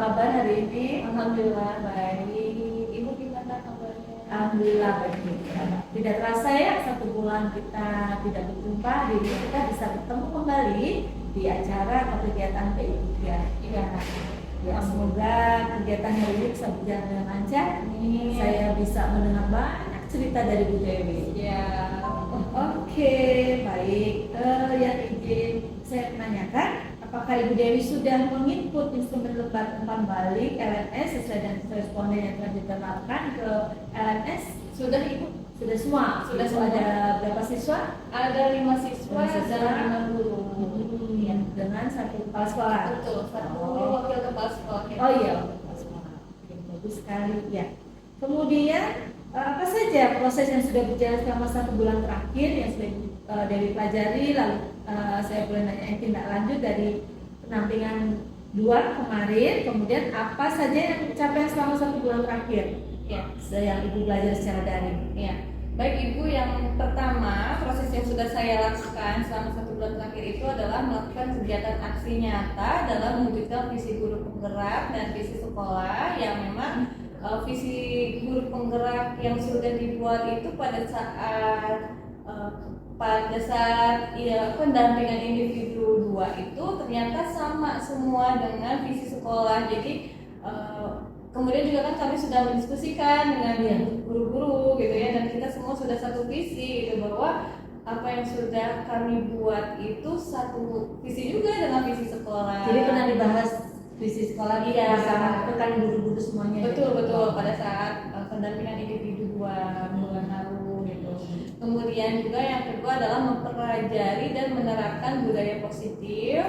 kabar hari ini? Alhamdulillah baik. Ibu gimana kabarnya? Alhamdulillah baik juga. Tidak terasa ya 1 bulan kita tidak berjumpa, jadi kita bisa bertemu kembali di acara atau kegiatan PI3. Iya. Ya, semoga kegiatan hari ini bisa berjalan dengan lancar. Amin. Saya bisa mendengar banyak cerita dari Bu Dewi. Iya. Oke, baik. Yang izin saya menanyakan, apakah Ibu Dewi sudah menginput instrumen lebar umpan balik LMS sesuai dengan responden yang telah diterapkan ke LMS? Sudah Ibu? Sudah semua? Sudah Itu semua. Ada berapa siswa? Ada 5 siswa dan 5 guru. Ya, dengan 1 kepala sekolah. Betul. 1 wakil kepala sekolah. Oh iya, kepala sekolah. Oke, bagus sekali ya. Kemudian apa saja proses yang sudah berjalan selama 1 bulan terakhir yang sudah Dewi pelajari, lalu saya boleh nanya tindak lanjut dari penampingan 2 kemarin, kemudian apa saja yang capaian selama 1 bulan terakhir Ya. yang Ibu belajar secara daring? Ya. Baik Ibu, yang pertama proses yang sudah saya lakukan selama 1 bulan terakhir itu adalah melakukan kegiatan aksi nyata dalam mewujudkan visi guru penggerak dan visi sekolah yang memang visi guru penggerak yang sudah dibuat itu pada saat pendampingan individu 2 itu ternyata sama semua dengan visi sekolah. Jadi kemudian juga kan kami sudah mendiskusikan dengan guru-guru gitu ya, dan kita semua sudah satu visi gitu, bahwa apa yang sudah kami buat itu satu visi juga dengan visi sekolah. Jadi pernah dibahas visi sekolah bersama rekan guru-guru semuanya. Betul pada saat pendampingan individu 2 bulan lalu gitu. Kemudian juga yang kedua adalah mempelajari dan menerapkan budaya positif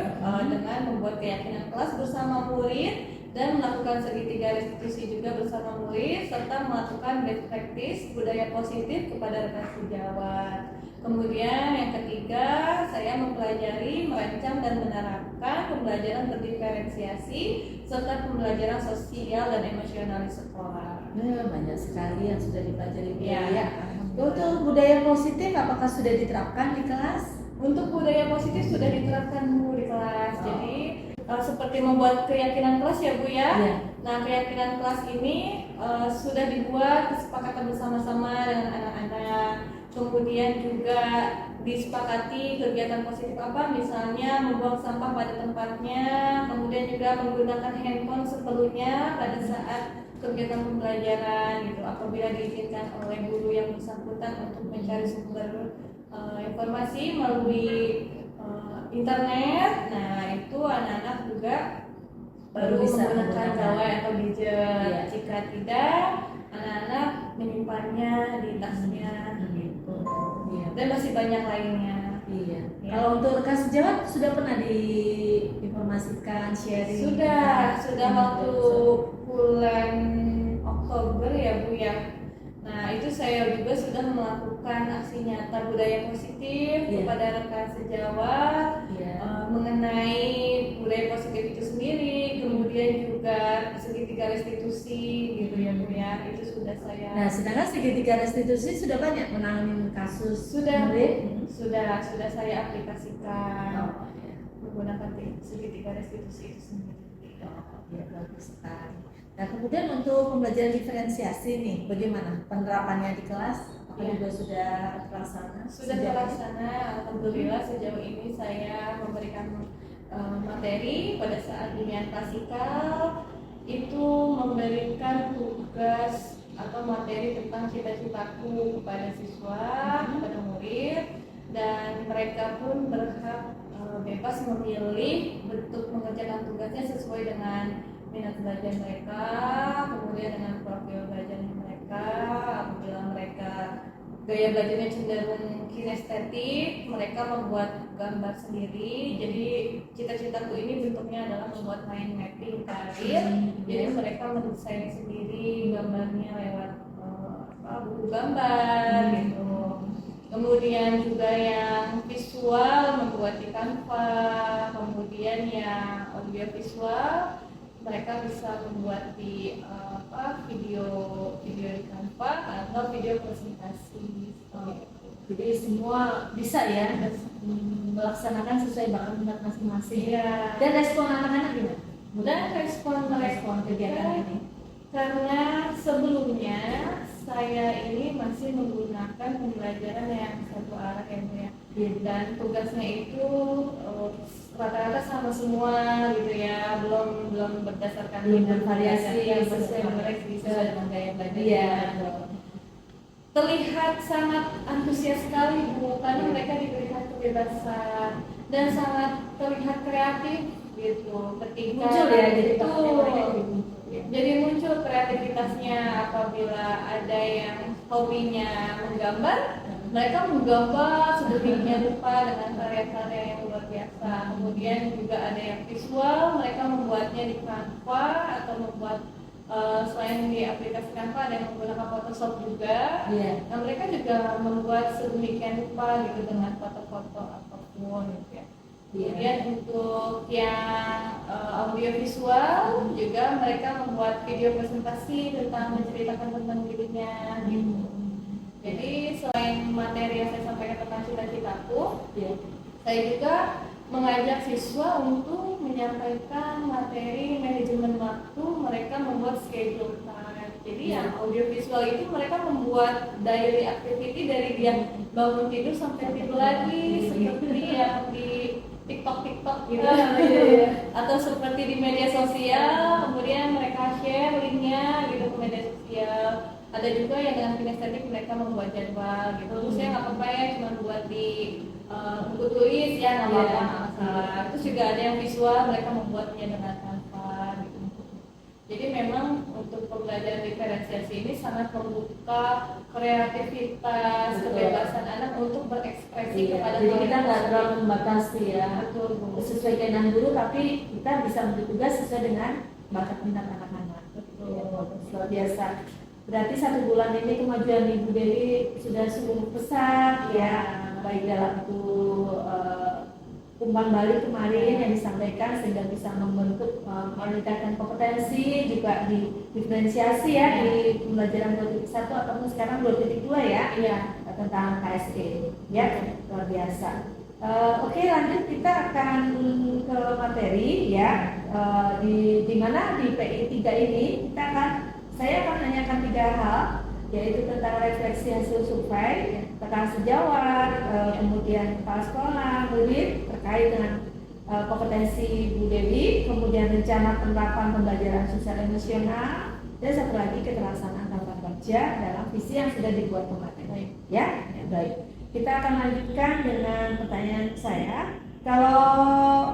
dengan membuat keyakinan kelas bersama murid dan melakukan segitiga restitusi juga bersama murid, serta melakukan best practice budaya positif kepada rekan sejawat. Kemudian yang ketiga, saya mempelajari, merancang dan menerapkan pembelajaran berdiferensiasi serta pembelajaran sosial dan emosional di sekolah. Banyak sekali yang sudah dipelajari. Ya. Untuk budaya positif apakah sudah diterapkan di kelas? Untuk budaya positif sudah diterapkan Bu di kelas. Jadi seperti membuat keyakinan kelas ya Bu ya. Nah, keyakinan kelas ini sudah dibuat kesepakatan bersama-sama dengan anak-anak. Kemudian juga disepakati kegiatan positif apa, misalnya membuang sampah pada tempatnya, kemudian juga menggunakan handphone seperlunya pada saat kegiatan pembelajaran gitu, apabila diizinkan oleh guru yang bersangkutan untuk mencari sumber informasi melalui internet. Nah, itu anak-anak juga baru bisa menggunakan gawai atau gadget. Jika tidak, anak-anak menyimpannya di tasnya gitu. Dan masih banyak lainnya. Kalau untuk rekan sejawat sudah pernah diinformasikan sharing? Sudah waktu bulan Oktober ya Bu ya. Nah, itu saya juga sudah melakukan aksi nyata budaya positif kepada rekan sejawat mengenai budaya positif itu sendiri, kemudian juga segitiga restitusi gitu ya Bu ya. Itu sudah saya. Nah, sedangkan segitiga restitusi sudah banyak menangani kasus murid? Sudah saya aplikasikan menggunakan segitiga restitusi itu sendiri. Ya, bagus sekali. Nah, kemudian untuk pembelajaran diferensiasi nih, bagaimana penerapannya di kelas? Apa juga sudah terlaksana? Sudah terlaksana, alhamdulillah. Sejauh ini saya memberikan materi pada saat dinian klasikal itu memberikan tugas atau materi tentang cita-citaku kepada siswa, kepada murid, dan mereka pun berhak bebas memilih bentuk mengerjakan tugasnya sesuai dengan minat belajar mereka, kemudian dengan profil belajarnya mereka. Apabila mereka gaya belajarnya cenderung kinestetik, mereka membuat gambar sendiri. Jadi cita-citaku ini bentuknya adalah membuat mind mapping karir. Jadi mereka mendesain sendiri gambarnya lewat buku gambar gitu. Kemudian juga yang visual membuat di Canva, kemudian yang audio visual mereka bisa membuat di video di Canva atau video presentasi. Jadi semua bisa ya melaksanakan sesuai bakat minat masing-masing. Iya. Dan respon anak-anak gimana? Dan respon merespon kegiatan ini? karena sebelumnya saya ini masih menggunakan pembelajaran yang satu arah ya Bu ya. Dan tugasnya itu rata-rata sama semua gitu ya, belum berdasarkan minat variasi sesuai dengan gaya belajar. Iya. Terlihat sangat antusias sekali Bu, karena mereka diberikan kebebasan dan sangat terlihat kreatif gitu ketika muncul ya, jadi itu jadi muncul kreativitasnya apabila ada yang hobinya menggambar, mereka menggambar sedemikian rupa dengan karya-karya yang luar biasa. Kemudian juga ada yang visual, mereka membuatnya di Canva atau membuat selain di aplikasi Canva ada yang menggunakan Photoshop juga. Nah, mereka juga membuat sedemikian rupa gitu dengan foto-foto apapun gitu ya. Kemudian untuk yang audio visual juga mereka membuat video presentasi tentang menceritakan tentang dirinya gitu. Jadi selain materi yang saya sampaikan tentang cita-citaku, saya juga mengajak siswa untuk menyampaikan materi manajemen waktu. Mereka membuat schedule time. Jadi yang audio visual itu mereka membuat diary activity dari dia bangun tidur sampai tidur lagi, seperti yang di TikTok gitu, atau seperti di media sosial. Kemudian mereka share linknya gitu ke media sosial. Ada juga yang dengan kinestetik mereka membuat jadwal gitu. Terus saya nggak apa-apa ya, cuma buat di buku tulis ya, nggak apa-apa. Terus juga ada yang visual, mereka membuatnya dengan Canva gitu. Jadi memang untuk pembelajaran diferensiasi ini sangat membuka kreativitas, kebebasan anak untuk berekspresi kepada jadi kita nggak terlalu membatasi ya. Betul, sesuai keinginan guru, tapi kita bisa memberi tugas sesuai dengan bakat minat anak-anak. Luar biasa. Berarti 1 bulan ini kemajuan Ibu Dewi sudah sungguh pesat ya, baik dalam umpan balik kemarin yang disampaikan sehingga bisa membentuk meningkatkan kompetensi, juga di diferensiasi ya di pembelajaran 2.1 ataupun sekarang 2.2 ya, tentang KSE ya, luar biasa. Oke, lanjut kita akan ke materi ya. Di mana di PI 3 ini saya akan menanyakan 3 hal, yaitu tentang refleksi hasil survei, tentang sejawat, kemudian kepala sekolah, murid terkait dengan kompetensi Bu Dewi, kemudian rencana penerapan pembelajaran sosial emosional, dan satu lagi keterangan angkatan kerja dalam visi yang sudah dibuat kemarin. Ya, baik. Kita akan lanjutkan dengan pertanyaan saya. Kalau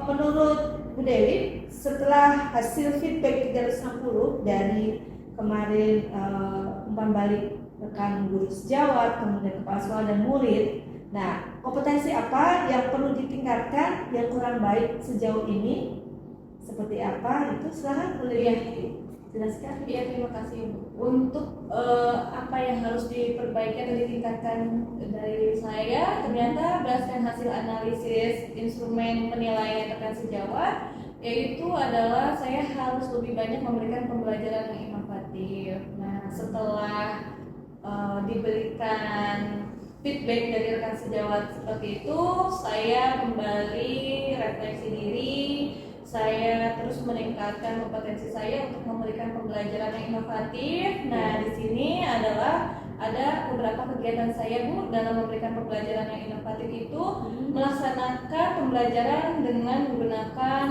menurut Bu Dewi, setelah hasil feedback 360 dari kemarin umpan balik rekan guru sejawat, kemudian kepala sekolah dan murid, nah kompetensi apa yang perlu ditingkatkan, yang kurang baik sejauh ini, seperti apa, itu silahkan boleh dijelaskan. Iya, terima kasih Bu. Untuk apa yang harus diperbaiki atau ditingkatkan dari saya, ternyata berdasarkan hasil analisis instrumen penilaian rekan sejawat, yaitu adalah saya harus lebih banyak memberikan pembelajaran yang inovatif. Nah, setelah diberikan feedback dari rekan sejawat seperti itu, saya kembali refleksi diri, saya terus meningkatkan kompetensi saya untuk memberikan pembelajaran yang inovatif. Nah, di sini adalah ada beberapa kegiatan saya Bu dalam memberikan pembelajaran yang inovatif itu, melaksanakan pembelajaran dengan menggunakan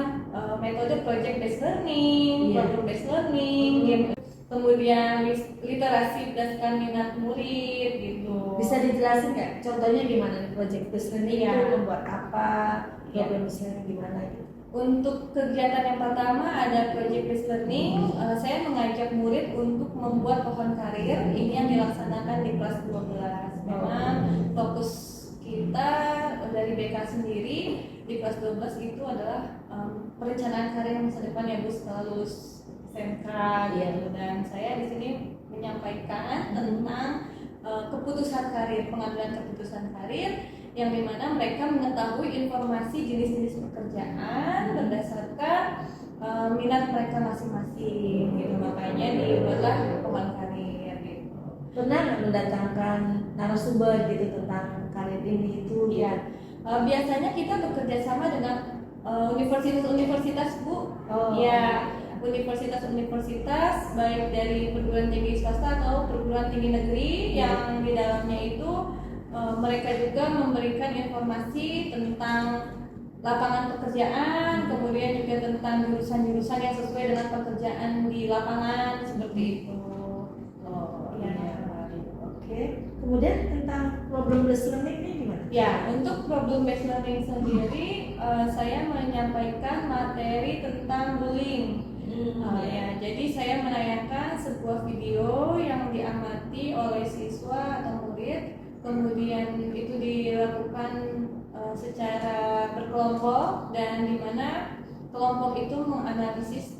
metode project based learning, problem based learning, kemudian literasi berdasarkan minat murid gitu. Bisa dijelasin nggak? Contohnya gimana nih project based learning itu membuat apa? Problem based learning gimana gitu? Untuk kegiatan yang pertama ada project based learning, saya mengajak murid untuk membuat pohon karir. Ini yang dilaksanakan di kelas 12. Memang fokus kita dari BK sendiri di kelas 12 itu adalah perencanaan karir masa depan yang setelah lulus SMK gitu. Dan saya di sini menyampaikan tentang keputusan karir, pengambilan keputusan karir, yang dimana mereka mengetahui informasi jenis-jenis pekerjaan berdasarkan minat mereka masing-masing gitu. Makanya dibuatlah pohon karir gitu. Pernah nggak mendatangkan narasumber gitu tentang karir ini itu? Biasanya kita bekerja sama dengan Universitas-universitas Bu. Oh. Ya, universitas-universitas baik dari perguruan tinggi swasta atau perguruan tinggi negeri yang di dalamnya itu mereka juga memberikan informasi tentang lapangan pekerjaan, kemudian juga tentang jurusan-jurusan yang sesuai dengan pekerjaan di lapangan seperti itu. Oh Ya. iya, baik. Oke. Kemudian tentang problem based learning ini gimana? Ya, untuk problem based learning sendiri saya menyampaikan materi tentang bullying. Ya, jadi saya menayangkan sebuah video yang diamati oleh siswa atau murid, kemudian itu dilakukan secara berkelompok dan di mana kelompok itu menganalisis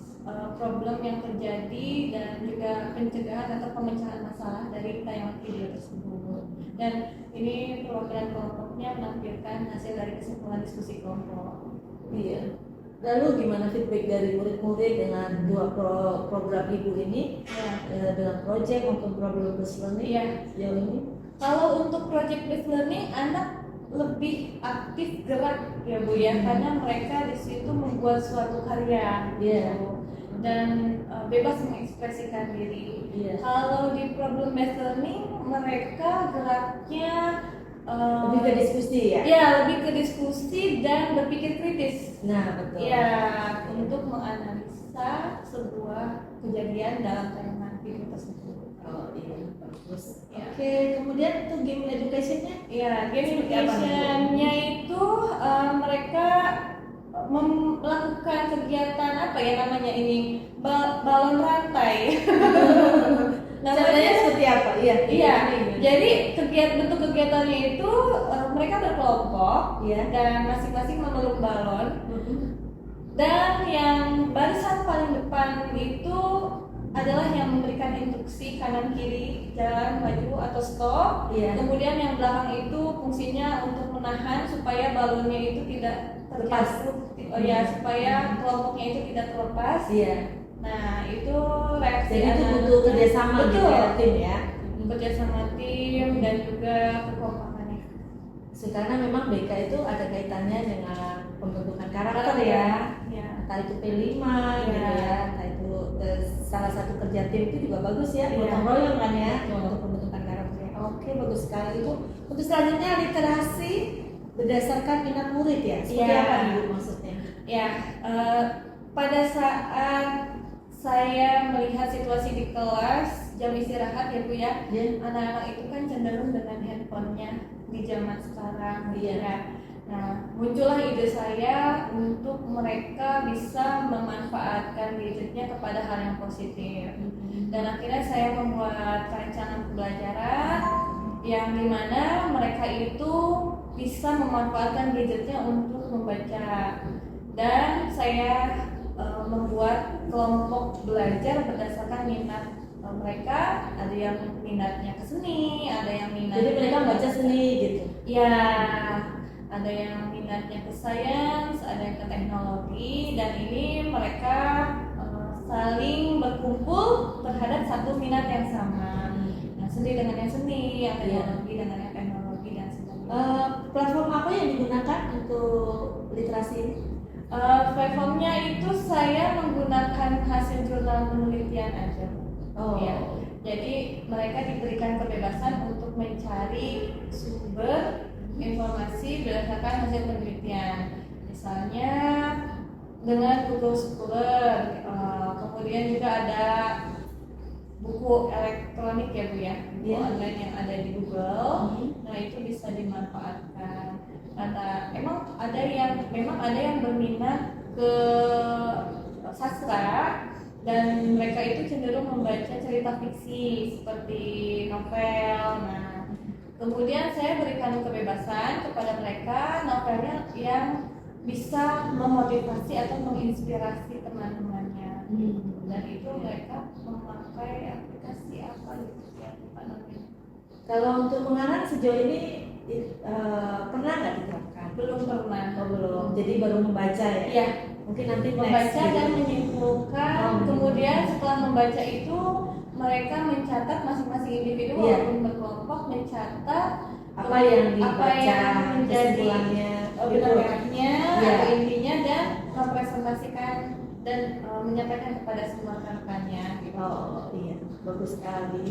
problem yang terjadi dan juga pencegahan atau pemecahan masalah dari tayangan video tersebut. Dan ini perwakilan kelompoknya menampilkan hasil dari kesimpulan diskusi kelompok. Iya. Lalu gimana feedback dari murid-murid dengan dua program ibu ini dengan project maupun problem based learning Iya. sejauh ini? Kalau untuk project based learning, anak lebih aktif gerak ya Bu ya, karena mereka di situ membuat suatu karya gitu. Dan bebas mengekspresikan diri. Kalau di problem based learning, mereka geraknya lebih ke diskusi ya? Ya, lebih ke diskusi dan berpikir kritis. Nah, betul. Ya, untuk menganalisa sebuah kejadian dalam tayangan video tersebut. Oh iya, bagus. Ya. Oke, kemudian untuk game education-nya? Ya, game Seperti apa, education-nya itu mereka melakukan kegiatan apa ya namanya ini balon rantai. Caranya seperti apa? Iya. Jadi bentuk kegiatannya itu mereka berkelompok dan masing-masing memeluk balon. Dan yang barisan paling depan itu adalah yang memberikan instruksi kanan kiri jalan maju atau stop. Kemudian yang belakang itu fungsinya untuk menahan supaya balonnya itu tidak terjatuh. Supaya kelompoknya itu tidak terlepas. Nah, itu reaksi jadi itu anak. butuh kerjasama gitu ya, tim ya? Kerjasama tim dan juga kekompakannya. Karena memang BK itu ada kaitannya dengan pembentukan karakter ya. Entah itu P5 gitu ya, entah itu salah satu kerja tim itu juga bagus ya, gotong royong kan ya untuk pembentukan karakter. Oke, bagus sekali itu. Untuk selanjutnya literasi berdasarkan minat murid ya. Seperti apa Ibu maksudnya? Pada saat saya melihat situasi di kelas jam istirahat ya Bu ya, anak-anak itu kan cenderung dengan handphonenya di zaman sekarang Nah, muncullah ide saya untuk mereka bisa memanfaatkan gadgetnya kepada hal yang positif. Dan akhirnya saya membuat rancangan pembelajaran yang dimana mereka itu bisa memanfaatkan gadgetnya untuk membaca. Dan saya membuat kelompok belajar berdasarkan minat mereka. Ada yang minatnya ke seni, ada yang minatnya. Jadi mereka baca seni gitu. Ya, ada yang minatnya ke sains, ada yang ke teknologi, dan ini mereka saling berkumpul terhadap satu minat yang sama. Nah, seni dengan yang seni, yang teknologi dengan yang teknologi dan sebagainya. Platform apa yang digunakan untuk literasi ini? Platformnya itu saya menggunakan hasil jurnal penelitian aja. Jadi mereka diberikan kebebasan untuk mencari sumber informasi berdasarkan hasil penelitian. Misalnya dengan Google Scholar, kemudian juga ada buku elektronik ya Bu ya, buku online yang ada di Google. Nah, itu bisa dimanfaatkan. Memang ada yang berminat ke sastra dan mereka itu cenderung membaca cerita fiksi seperti novel. Nah, kemudian saya berikan kebebasan kepada mereka novelnya yang bisa memotivasi atau menginspirasi teman-temannya. Dan itu mereka memakai aplikasi apa gitu ya Pak namanya. Kalau untuk mengarang sejauh ini pernah nggak diterapkan? Belum pernah. Belum. Jadi baru membaca ya? Iya. Mungkin nanti membaca next, dan menyimpulkan. Kemudian setelah membaca itu mereka mencatat masing-masing individu walaupun berkelompok mencatat apa yang dibaca, menjadi kesimpulannya. benang merahnya, Iya. atau intinya, dan mempresentasikan dan menyampaikan kepada semua rekan-rekannya gitu. Oh iya, bagus sekali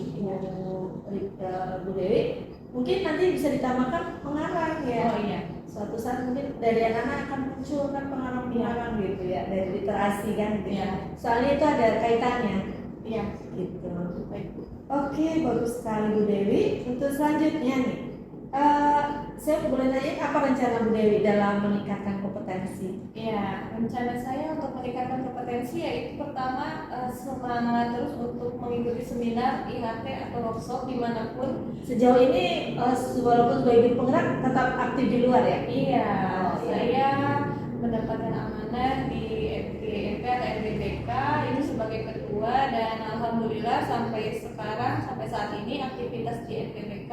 Bu Dewi. Mungkin nanti bisa ditambahkan pengarang ya. Oh iya. Suatu saat mungkin dari anak-anak akan muncul kan pengarang-pengarang gitu ya, dari literasi kan gitu. Iya. Soalnya itu ada kaitannya Iya. gitu. Oke, bagus sekali Bu Dewi. Untuk selanjutnya nih, saya boleh nanya apa rencana Bu Dewi dalam meningkatkan kompetensi? Ya, rencana saya untuk meningkatkan kompetensi yaitu pertama semangat terus untuk mengikuti seminar, IHT atau workshop dimanapun. Sejauh ini walaupun sebagai penggerak tetap aktif di luar ya? Iya, Oh, iya. saya mendapatkan amanah di FGMP atau FGBK itu sebagai ketua, dan alhamdulillah sampai sekarang, sampai saat ini aktivitas di FGBK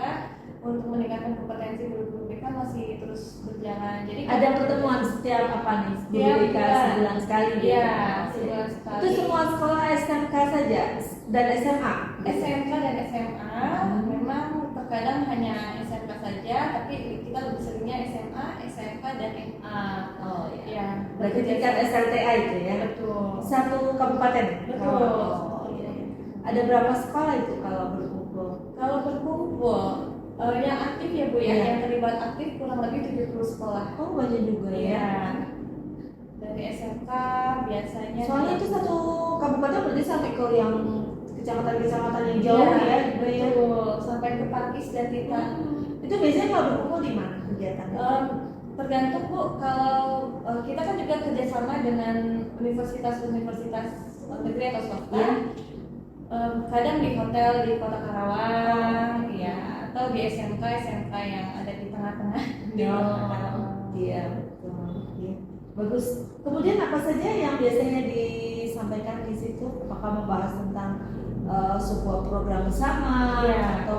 untuk meningkatkan kompetensi guru BK masih terus berjalan. Jadi Ada pertemuan setiap apa nih? Setiap BK bulan. sebulan sekali gitu? Iya, sebulan sekali. Itu semua sekolah SMK saja dan SMA? SMK dan SMA memang terkadang hanya SMK saja, tapi kita lebih seringnya SMA, SMK dan MA. Oh iya. Ya, Berarti tingkat SLTA itu ya? betul. Satu kabupaten? Betul. Oh iya. Ada berapa sekolah itu kalau berkumpul? Kalau berkumpul, yang aktif ya Bu ya, Iya. yang terlibat aktif kurang lebih 70 sekolah. Oh banyak juga ya? Iya. Dari SMK biasanya. Soalnya itu satu kabupaten berarti sampai ke yang kecamatan-kecamatan yang jauh ya? Juga ya? Betul. Sampai ke Pakis dan Titan. Itu biasanya kalau berkumpul di mana kegiatannya? Tergantung Bu, kalau kita kan juga kerjasama dengan universitas-universitas negeri atau swasta. Iya. Kadang di hotel di Kota Karawang, ya, atau di SMK yang ada di tengah-tengah. Iya betul. Iya. Bagus. Kemudian apa saja yang biasanya disampaikan di situ? Apakah membahas tentang sebuah program bersama Iya. atau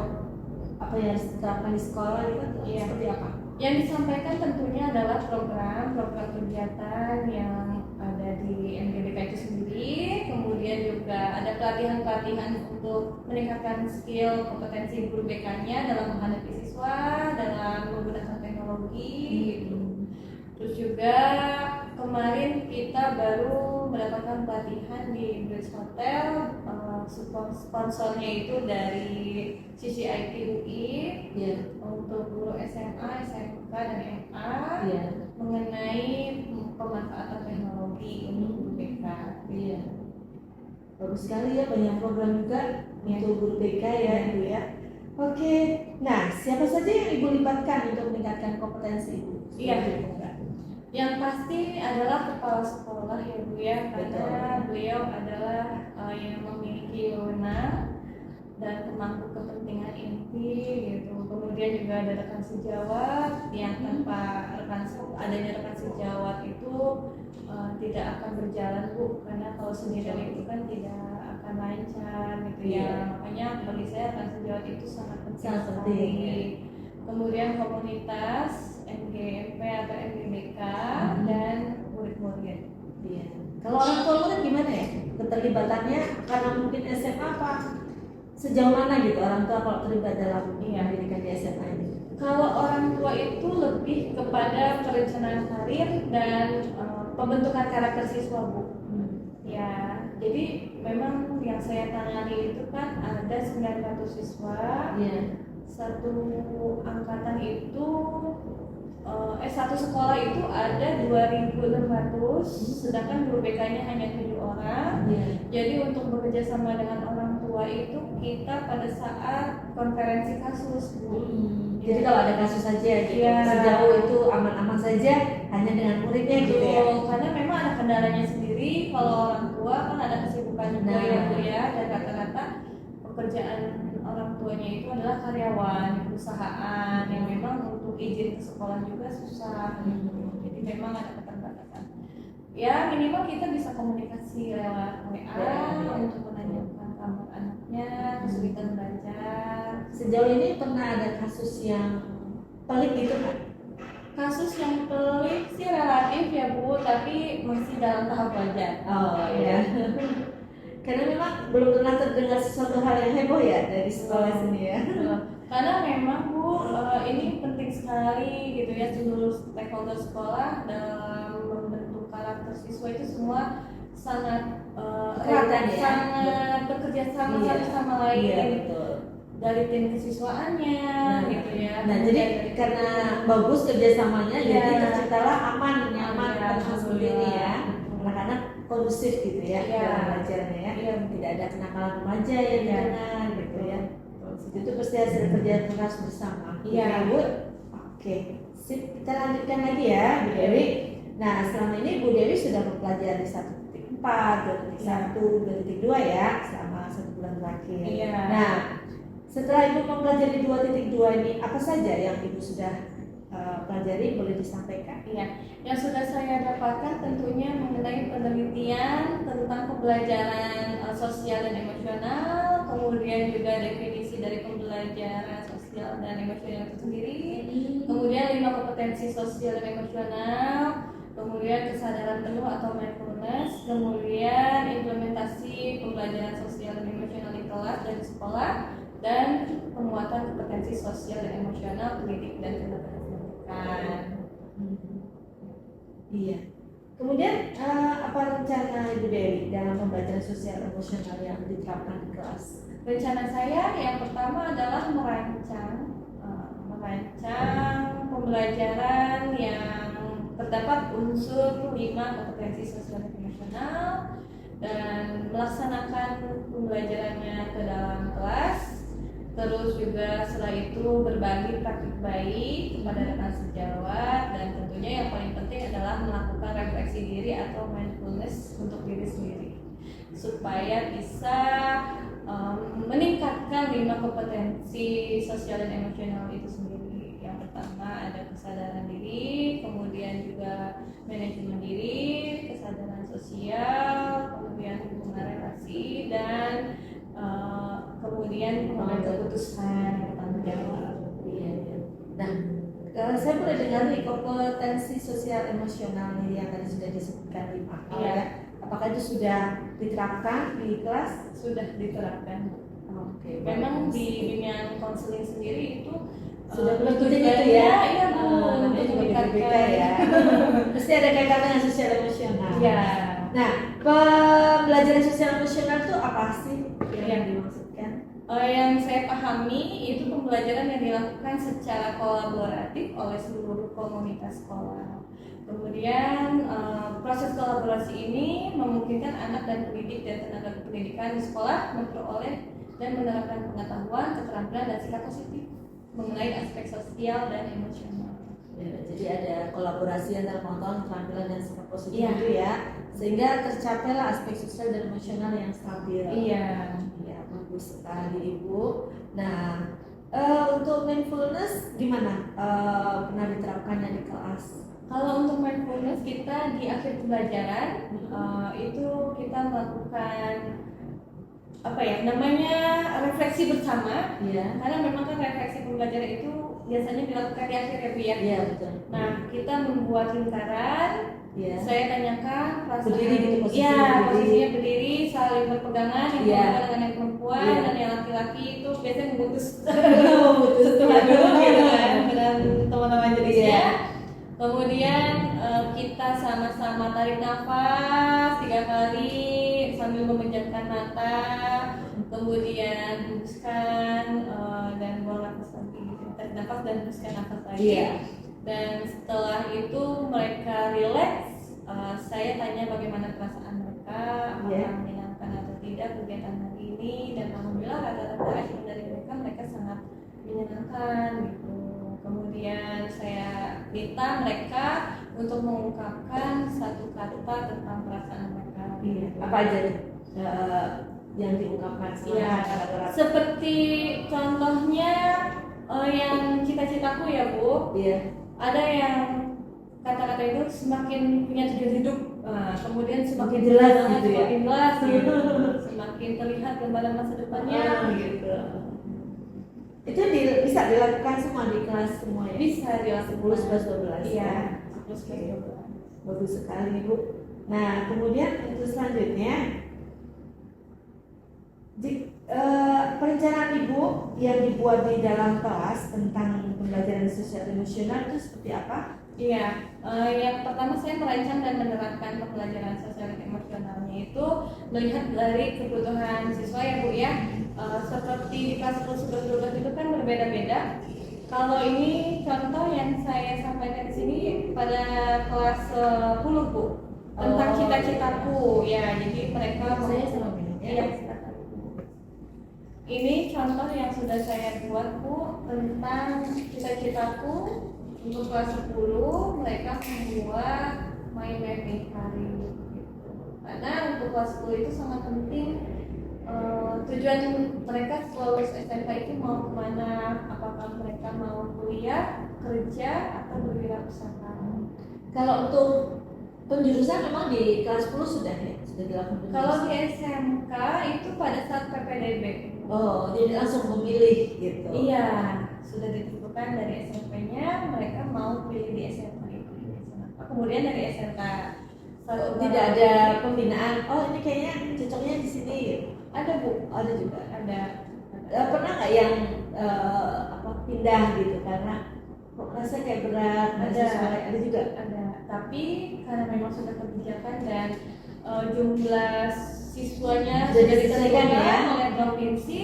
apa yang harus diterapkan di sekolah gitu? Iya. Seperti apa? Yang disampaikan tentunya adalah program kegiatan yang ada di MGBK itu sendiri, kemudian juga ada pelatihan-pelatihan untuk meningkatkan skill kompetensi guru BK-nya dalam menghadapi siswa, dalam menggunakan teknologi gitu. Terus juga kemarin kita baru mendapatkan pelatihan di Bridge Hotel, sponsornya itu dari CCIT UI Iya. untuk guru SMA, SMK dan MA Iya. mengenai pemanfaatan teknologi untuk guru BK. Iya. Bagus sekali ya, banyak program juga untuk guru BK ya Ibu ya. Oke. Nah, siapa saja yang Ibu libatkan untuk meningkatkan kompetensi Ibu? Iya. sebagai penggerak? Yang pasti adalah kepala sekolah ya Bu ya, karena beliau adalah yang memiliki wewenang dan pemangku kepentingan inti gitu. Kemudian juga ada rekan sejawat yang tanpa adanya rekan sejawat itu tidak akan berjalan Bu, karena kalau sendirian itu kan tidak akan lancar gitu ya. Iya. Makanya bagi saya rekan sejawat itu sangat penting. Sangat penting, sekali. ya. Kemudian komunitas MGMP atau MGBK dan murid-murid. Iya. Kalau orang tua murid gimana ya? Keterlibatannya karena mungkin SMA apa? Sejauh mana gitu orang tua kalau terlibat dalam pendidikan di SMA ini? Kalau orang tua itu lebih kepada perencanaan karir dan pembentukan karakter siswa Bu. Ya, jadi memang yang saya tangani itu kan ada 900 siswa. Iya. Satu angkatan itu satu sekolah itu ada 2.600, sedangkan guru BK-nya hanya 7 orang. Iya. Jadi untuk bekerja sama dengan orang tua itu kita pada saat konferensi kasus Bu. Jadi kalau ada kasus saja gitu, Iya. sejauh itu aman-aman saja hanya dengan muridnya gitu ya. Betul, karena memang ada kendalanya sendiri. Kalau orang tua kan ada kesibukan juga Nah. ya Bu ya, dan rata-rata pekerjaan orang tuanya itu adalah karyawan di perusahaan yang memang untuk izin ke sekolah juga susah gitu. Jadi memang ada keterbatasan. Ya minimal kita bisa komunikasi lewat WA Ya. untuk menanyakan kabar anaknya, kesulitan belajar. Sejauh ini pernah ada kasus yang pelik gitu kan? Kasus yang pelik sih relatif ya Bu, tapi masih dalam tahap wajar. Oh iya. Karena memang belum pernah terdengar sesuatu hal yang heboh ya dari sekolah sini ya. Karena memang Bu, ini penting sekali gitu ya, seluruh stakeholder sekolah dalam membentuk karakter siswa itu semua sangat Kelihatan ya? sangat bekerja sama Iya. satu sama lain. Iya, betul. Dari tim kesiswaannya gitu ya. Nah, jadi karena bagus kerjasamanya, Iya. jadi terciptalah aman, nyaman, Iya, tenang seperti ini ya. alhamdulillah. Anak-anak kondusif gitu ya Iya. dalam belajarnya ya. Iya. Tidak ada kenakalan remaja yang Iya. dengar gitu ya. Itu pasti hasil kerja keras bersama. Iya. Gitu, Bu. Oke, sip. Kita lanjutkan lagi ya, Bu Dewi. Nah, selama ini Bu Dewi sudah mempelajari 1.4, 2.1, 2.2 ya, selama 1 bulan terakhir. Iya. Nah, setelah Ibu mempelajari 2.2 ini, apa saja yang Ibu sudah pelajari, boleh disampaikan? Iya, yang sudah saya dapatkan tentunya mengenai penelitian tentang pembelajaran sosial dan emosional, kemudian juga definisi dari pembelajaran sosial dan emosional itu sendiri, kemudian 5 kompetensi sosial dan emosional, kemudian kesadaran penuh atau mindfulness, kemudian implementasi pembelajaran sosial dan emosional di kelas dan di sekolah, dan penguatan kompetensi sosial dan emosional pendidik dan tenaga pendidikan. Iya. Kemudian apa rencana Ibu Dewi dalam pembelajaran sosial emosional yang diterapkan di kelas? Rencana saya yang pertama adalah merancang pembelajaran yang terdapat unsur 5 kompetensi sosial dan emosional dan melaksanakan pembelajarannya ke dalam kelas. Terus juga setelah itu berbagi praktik baik kepada rekan sejawat, dan tentunya yang paling penting adalah melakukan refleksi diri atau mindfulness untuk diri sendiri supaya bisa meningkatkan 5 kompetensi sosial dan emosional itu sendiri. Yang pertama ada kesadaran diri, kemudian juga manajemen diri, kesadaran sosial, kemudian hubungan relasi, dan kemudian pengambilan keputusan, bertanggung jawab. Iya, iya. Nah, saya boleh dengar nih kompetensi sosial emosional nih yang tadi sudah disebutkan di awal Iya. ya. Apakah itu sudah diterapkan di kelas? Sudah diterapkan. Oke. Memang bagus. di bimbingan konseling sendiri itu Sudah tujuannya mengikuti itu ya? iya Bu, Namanya untuk juga meningkatkan. berbeda ya. Pasti ada kaitannya dengan sosial emosional. Iya. Nah, pembelajaran sosial emosional itu apa sih Iya. yang dimaksudkan? Yang saya pahami itu pembelajaran yang dilakukan secara kolaboratif oleh seluruh komunitas sekolah. Kemudian proses kolaborasi ini memungkinkan anak dan pendidik dan tenaga pendidikan di sekolah memperoleh dan menerapkan pengetahuan, keterampilan, dan sikap positif mengenai aspek sosial dan emosional. Ya, jadi ada kolaborasi antara pengetahuan, keterampilan, dan sikap positif Iya. itu ya, sehingga tercapailah aspek sosial dan emosional yang stabil. Iya. Ya, bagus sekali Ibu. Nah, untuk mindfulness gimana? Pernah diterapkannya di kelas? Kalau untuk mindfulness kita di akhir pembelajaran itu kita melakukan apa ya namanya refleksi bersama. Iya. Karena memang kan refleksi pembelajaran itu biasanya dilakukan di akhir ya Bu ya. Iya, betul. Nah, kita membuat lingkaran. Iya. Saya tanyakan perasaan. Berdiri gitu, posisinya Iya, berdiri. posisinya berdiri, saling berpegangan, yang Iya. perempuan dengan yang perempuan, Iya. dan yang laki-laki itu biasanya memutus Memutus. setelah dulu gitu kan dengan teman-teman jenisnya. Iya. Kemudian kita sama-sama tarik nafas 3 kali sambil memejamkan mata, kemudian hembuskan dan buang nafas lagi. Tarik nafas dan hembuskan nafas lagi. Iya. Dan setelah itu mereka relax, saya tanya bagaimana perasaan mereka, apakah Iya. menyenangkan atau tidak kegiatan hari ini, dan alhamdulillah rata-rata respon dari mereka sangat menyenangkan gitu. Kemudian saya minta mereka untuk mengungkapkan satu kata tentang perasaan mereka. Iya. Apa aja nih, yang diungkapkan sama Iya, kata-kata? seperti contohnya yang cita-citaku ya Bu. Iya. Ada yang kata-kata itu semakin punya tujuan hidup, kemudian semakin Jelas jelas, gitu ya? semakin jelas, gitu. Semakin terlihat gambaran masa depannya. Gitu. Itu bisa dilakukan semua di kelas semua ya? Bisa dilakukan. 10, 11, 12 Iya, ya? 10, 11, 12. Bagus sekali Bu. Nah, kemudian untuk selanjutnya, rencana Ibu yang dibuat di dalam kelas tentang pembelajaran sosial emosional itu seperti apa? Iya, yang pertama saya merancang dan menerapkan pembelajaran sosial dan emosionalnya itu melihat dari kebutuhan siswa ya Bu ya. Seperti di kelas 10, 11, 12 itu kan berbeda-beda. Kalau ini contoh yang saya sampaikan di sini pada kelas 10 Bu, tentang Oh, cita-citaku ya. Jadi mereka saya sama minum iya, ya. silakan. Ini contoh yang sudah saya buat Bu tentang cita-citaku. Untuk kelas 10 mereka membuat my mapping hari gitu. Karena untuk kelas 10 itu sangat penting, tujuan mereka setelah lulus SMK itu mau kemana, apakah mereka mau kuliah, kerja, atau berwirausaha. Kalau untuk penjurusan memang di kelas 10 sudah ya, sudah dilakukan penjurusan. Kalau di SMK itu pada saat PPDB. Oh, jadi langsung memilih gitu. Iya, sudah ditentukan dari SMP-nya mereka mau pilih di SMK itu. Kemudian dari SMK Tidak ada pembinaan. Oh, ini kayaknya cocoknya di sini gitu. ada Bu, Ada juga. ada. Pernah nggak yang pindah gitu karena kok rasa kayak berat? Ada juga. Ada, tapi karena memang sudah kebijakan dan jumlah siswanya Sudah sudah diselesaikan ditentukan ya? oleh provinsi,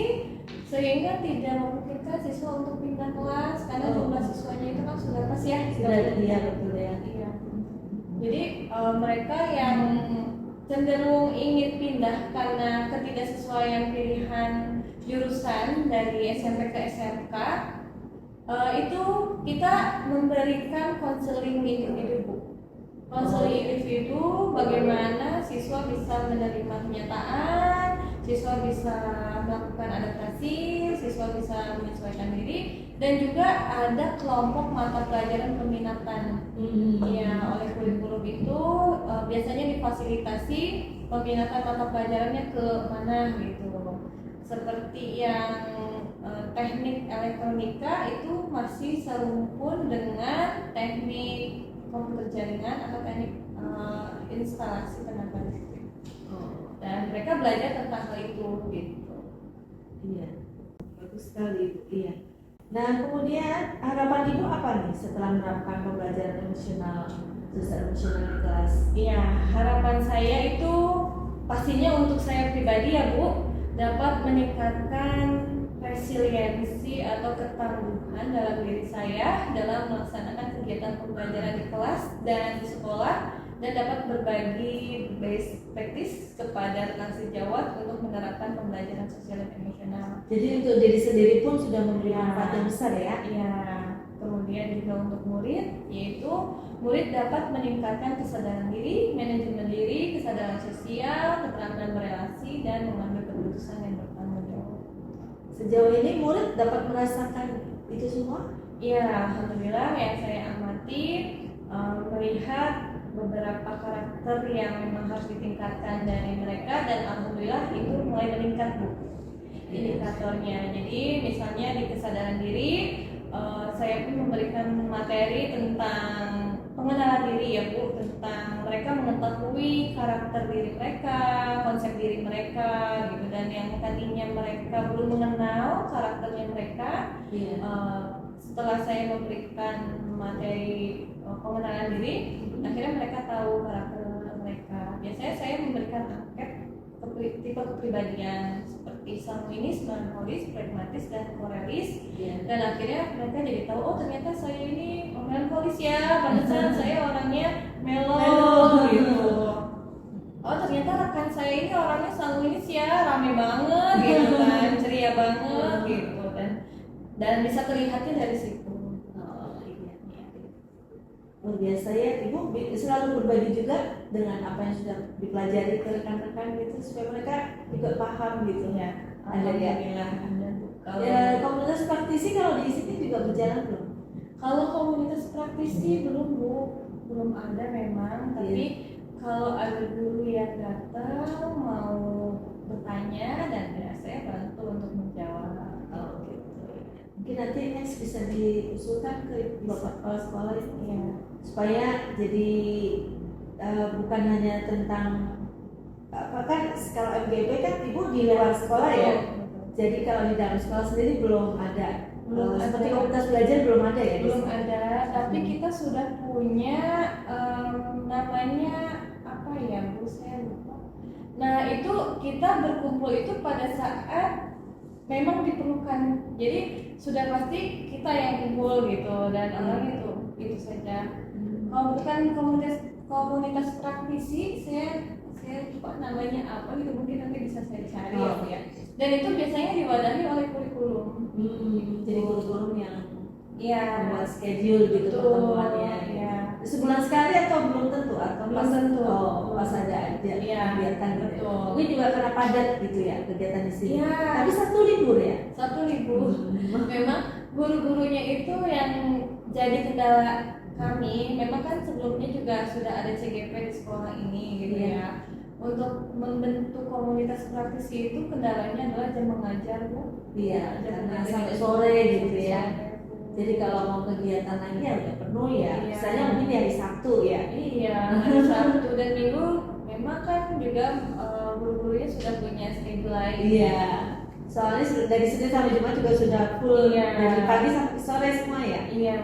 sehingga tidak memungkinkan siswa untuk pindah kelas karena jumlah siswanya itu kan sudah pas ya. Sudah iya betul ya. Iya. Jadi mereka yang cenderung ingin pindah karena ketidaksesuaian pilihan jurusan dari SMP ke SMK, itu kita memberikan konseling individu. Konseling individu bagaimana siswa bisa menerima kenyataan, siswa bisa melakukan adaptasi, siswa bisa menyesuaikan diri, dan juga ada kelompok mata pelajaran peminatan. Ya, oleh kurikulum itu biasanya difasilitasi peminatan mata pelajarannya ke mana gitu. Seperti yang teknik elektronika itu masih serumpun dengan teknik komputer jaringan atau teknik instalasi tenaga listrik. Dan mereka belajar tentang hal itu gitu. Iya, bagus sekali Bu. Iya. Nah, kemudian harapan Ibu apa nih setelah menerapkan pembelajaran sosial emosional di kelas? Iya, harapan saya itu pastinya untuk saya pribadi ya Bu, dapat meningkatkan resiliensi atau ketangguhan dalam diri saya dalam melaksanakan kegiatan pembelajaran di kelas dan di sekolah, dan dapat berbagi best practice kepada rekan sejawat untuk menerapkan pembelajaran sosial dan emosional. Jadi untuk diri sendiri pun sudah memberi manfaat yang besar ya? Ya, kemudian juga untuk murid, yaitu murid dapat meningkatkan kesadaran diri, manajemen diri, kesadaran sosial, keterampilan berelasi, dan mengambil keputusan yang bertanggung jawab. Sejauh ini murid dapat merasakan itu semua? Ya, alhamdulillah yang saya amati melihat beberapa karakter yang memang harus ditingkatkan dari mereka, dan alhamdulillah itu mulai meningkat Bu indikatornya. Jadi misalnya di kesadaran diri, saya pun memberikan materi tentang pengenalan diri ya Bu, tentang mereka mengetahui karakter diri mereka, konsep diri mereka gitu, dan yang tadinya mereka belum mengenal karakternya mereka, setelah saya memberikan materi pengenalan diri, akhirnya mereka tahu karakter mereka. Biasanya saya memberikan angket tipe kepribadian seperti sanguinis, melankolis, pragmatis, dan korealis, dan akhirnya mereka jadi tahu, oh ternyata saya ini melankolis ya, pantesan saya orangnya melo gitu. Oh ternyata rekan saya ini orangnya sanguinis ya, rame banget gitu kan, ceria banget gitu, dan bisa terlihatnya dari situ. Luar biasa ya, Ibu selalu berbagi juga dengan apa yang sudah dipelajari ke rekan-rekan gitu supaya mereka juga paham gitu ya. Ada ya. Ya, komunitas praktisi kalau di sini juga berjalan belum? Kalau komunitas praktisi belum Bu, belum ada memang, tapi kalau ada guru yang datang mau bertanya, dan ya, saya bantu untuk menjawab. Oh, gitu. Mungkin nanti next bisa diusulkan ke Bapak Kepala Sekolah ini ya, supaya jadi bukan hanya tentang apa kan, kalau MGP kan Ibu di luar sekolah ya, Jadi kalau di dalam sekolah sendiri belum ada, Belum seperti ada. komunitas belajar belum ada ya? di Belum sini? ada, tapi kita sudah punya namanya apa ya Bu, saya lupa. Nah itu kita berkumpul itu pada saat memang diperlukan, jadi sudah pasti kita yang kumpul gitu dan orang itu saja. Kalau bukan komunitas praktisi, saya lupa namanya apa gitu, mungkin nanti bisa saya cari ya. Dan itu biasanya diwadahi oleh kurikulum. Jadi kurikulum yang Iya. membuat schedule gitu Betul, pertemuannya. iya. Sebulan sekali atau belum tentu atau Belum pas tentu. Oh, pas ada aja Iya, kegiatan gitu. betul. Mungkin juga karena padat gitu ya kegiatan di sini. Iya. Tapi Sabtu libur ya. Sabtu libur. Memang guru-gurunya itu yang jadi kendala kami. Memang kan sebelumnya juga sudah ada CGP di sekolah ini gitu ya. Untuk membentuk komunitas praktisi itu kendalanya adalah jam mengajar Bu. Iya, Jam karena mengajar sampai itu sore gitu sampai ya. sore. Jadi kalau mau kegiatan lagi ya udah penuh ya. Iya. Misalnya mungkin di hari Sabtu ya. Iya, hari Sabtu dan Minggu memang kan juga guru-gurunya sudah punya schedule lain. Iya. Soalnya dari Senin sampai Jumat juga sudah full Iya. dari pagi sampai sore semua ya. Iya.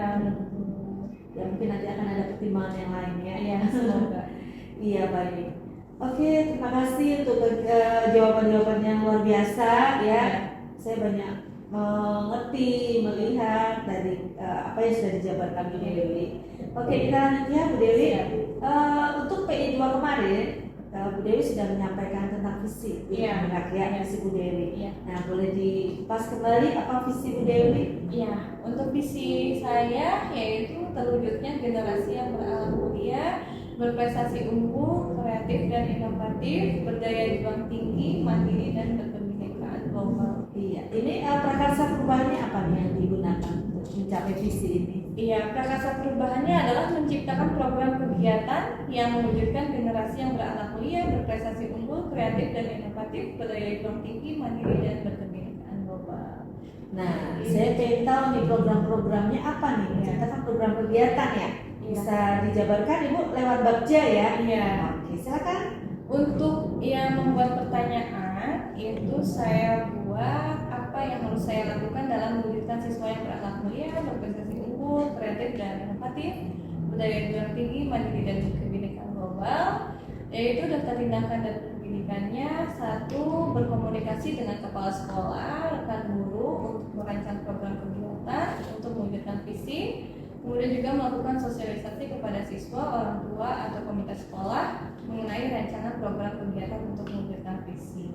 Ya mungkin nanti akan ada pertimbangan yang lain ya. Iya, semoga. Iya baik. Oke, terima kasih untuk jawaban-jawaban yang luar biasa ya. Saya banyak mengerti, melihat dari apa yang sudah dijabarkan Bu Dewi. Oke, kita lanjut ya Bu Dewi. Untuk PI 2 kemarin, Bu Dewi sudah menyampaikan tentang visi Iya. ya, visi Bu Dewi. Iya. Nah, boleh dikupas kembali apa visi Bu Dewi? Iya, untuk visi saya yaitu terwujudnya generasi yang beralam mulia, berprestasi unggul, kreatif dan inovatif, berdaya juang tinggi, mandiri dan berkebinekaan global. Iya, ini prakarsa perubahannya apa nih yang digunakan untuk mencapai visi ini? Iya, prakarsa perubahannya adalah menciptakan program kegiatan yang mewujudkan generasi yang beranak mulia, berprestasi unggul, kreatif dan inovatif, berdaya juang tinggi, mandiri dan berkebinekaan global. Nah, saya pengen tahu nih program-programnya apa nih? Menciptakan program kegiatan ya? Bisa dijabarkan Ibu lewat Bagja ya? Iya. Oke, silakan. Untuk yang membuat pertanyaan itu saya buat apa yang harus saya lakukan dalam mewujudkan siswa yang berakhlak mulia, berprestasi unggul, kreatif dan inovatif, berdaya juang tinggi, mandiri dan berkebinekaan global. Yaitu daftar tindakan dan pendidikannya: 1. Berkomunikasi dengan kepala sekolah, rekan guru untuk merancang program kegiatan untuk mewujudkan visi. Kemudian juga melakukan sosialisasi kepada siswa, orang tua, atau komunitas sekolah mengenai rancangan program kegiatan untuk mewujudkan visi.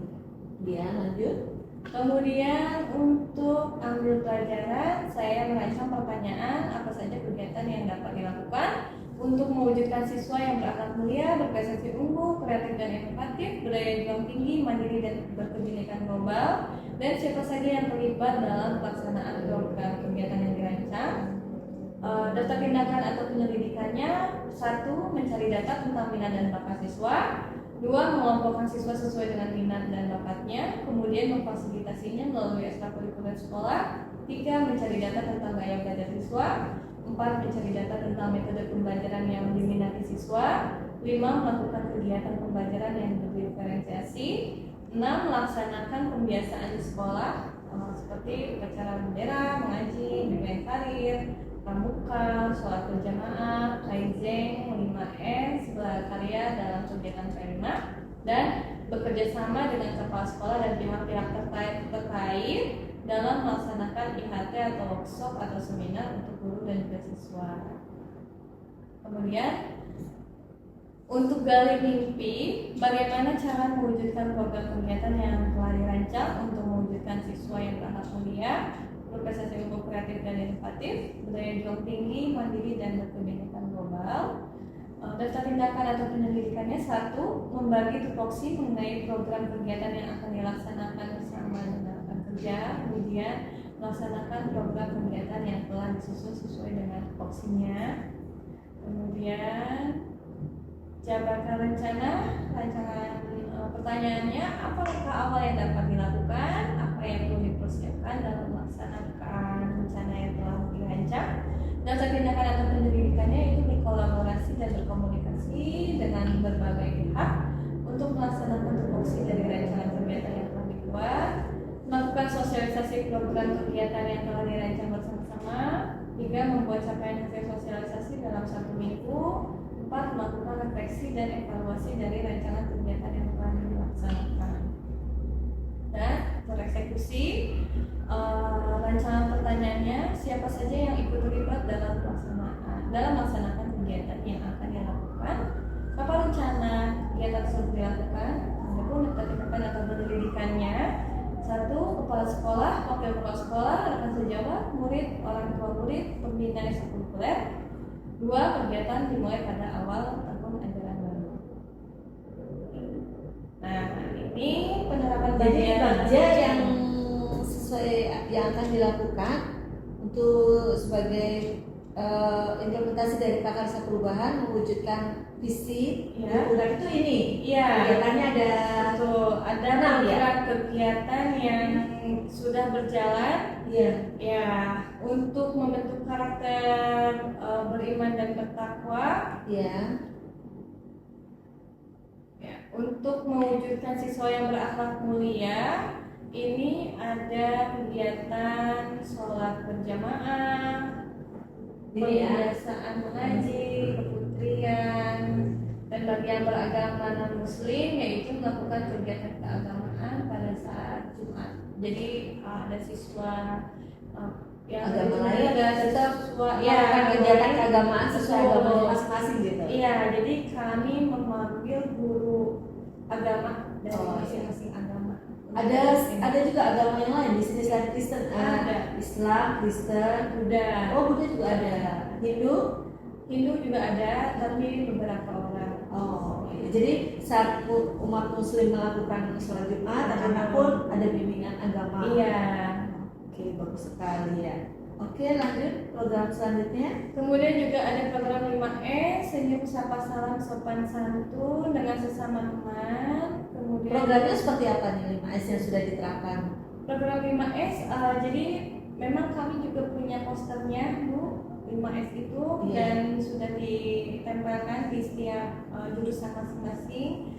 Dia lanjut. Kemudian untuk ambil pelajaran, saya merancang pertanyaan apa saja kegiatan yang dapat dilakukan untuk mewujudkan siswa yang berakhlak mulia, berprestasi unggul, kreatif dan inovatif, berdaya juang tinggi, mandiri dan berkebinekaan global, dan siapa saja yang terlibat dalam pelaksanaan program kegiatan yang dirancang. Daftar tindakan atau penyelidikannya: 1. Mencari data tentang minat dan bakat siswa. 2. Mengelompokkan siswa sesuai dengan minat dan bakatnya, kemudian memfasilitasinya melalui ekstrakurikuler sekolah. 3. Mencari data tentang gaya belajar siswa. 4. Mencari data tentang metode pembelajaran yang diminati siswa. 5. Melakukan kegiatan pembelajaran yang berdiferensiasi. 6. Melaksanakan pembiasaan di sekolah seperti upacara bendera, mengaji, BBM karir, pramuka, sholat berjamaah, kaizen, 5S, karya dalam kegiatan P5, dan bekerja sama dengan kepala sekolah dan pihak-pihak terkait dalam melaksanakan IHT atau workshop atau seminar untuk guru dan juga siswa. Kemudian untuk gali mimpi, bagaimana cara mewujudkan program kegiatan yang telah dirancang untuk mewujudkan siswa yang berakhlak mulia, berprestasi unggul, kreatif dan inovatif, berdaya juang tinggi, mandiri dan berkebinekaan global. Daftar tindakan atau penyelidikannya: 1. Membagi tupoksi mengenai program kegiatan yang akan dilaksanakan bersama dengan rekan kerja. Kemudian melaksanakan program kegiatan yang telah disusun sesuai dengan tupoksinya. Kemudian jabarkan rancangan pertanyaannya: apa langkah awal yang dapat dilakukan, apa yang perlu dipersiapkan dalam melaksanakan rencana yang telah dirancang. Daftar tindakan atau penyelidikannya itu berkolaborasi dan berkomunikasi dengan berbagai pihak untuk melaksanakan tupoksi dari rancangan kegiatan yang telah dibuat. Melakukan mensosialisasi program kegiatan yang telah dirancang bersama-sama. 3. Membuat capaian hasil sosialisasi dalam 1 minggu. 4. Melakukan refleksi dan evaluasi dari rancangan kegiatan yang telah dilaksanakan. Dan tereksekusi. Rancangan pertanyaannya, siapa saja yang ikut terlibat dalam melaksanakan kegiatan yang akan dilakukan, kapan rencana kegiatan tersebut dilakukan, adapun ditentukan atau pendidikannya. 1. Kepala sekolah, wakil kepala sekolah, rekan sejawat, murid, orang tua murid, pembina ekstrakurikuler. 2. Kegiatan dimulai pada awal tahun ajaran baru. Nah, ini penerapan Jadi kerja yang bagian sesuai yang akan dilakukan untuk sebagai implementasi dari prakarsa perubahan mewujudkan visi Ya. program itu ini. Iya. Kegiatannya ada Betul, ada 6 ya? program kegiatan yang sudah berjalan. Iya. Ya, untuk membentuk karakter beriman dan bertakwa. Iya. Ya, untuk mewujudkan siswa yang berakhlak mulia, ini ada kegiatan sholat berjamaah, Ini ya. pembiasaan mengaji, keputrian, dan bagi yang beragama non-muslim yaitu melakukan kegiatan keagamaan pada saat Jumat. Jadi ada siswa yang Agama lain ada tetap siswa melakukan kegiatan keagamaan sesuai betul. agama masing-masing gitu. Iya, jadi kami memanggil guru agama dari Oh, masing-masing agama. Ada juga agama yang lain di sini selain Kristen. Ada. Islam, Kristen, Buddha. oh Buddha juga ada. Hindu. Hindu juga ada, tapi beberapa orang. Oh, iya. Jadi saat umat Muslim melakukan sholat Jumat, anak-anak pun ada bimbingan agama. Iya. Oke, bagus sekali ya. Oke, lanjut program selanjutnya. Kemudian juga ada program 5S, senyum sapa salam sopan santun dengan sesama teman. Kemudian Programnya seperti apa nih 5S yang sudah diterapkan? program 5S, jadi memang kami juga punya posternya, Bu. 5S itu Iya. dan sudah ditempelkan di setiap jurusan masing-masing.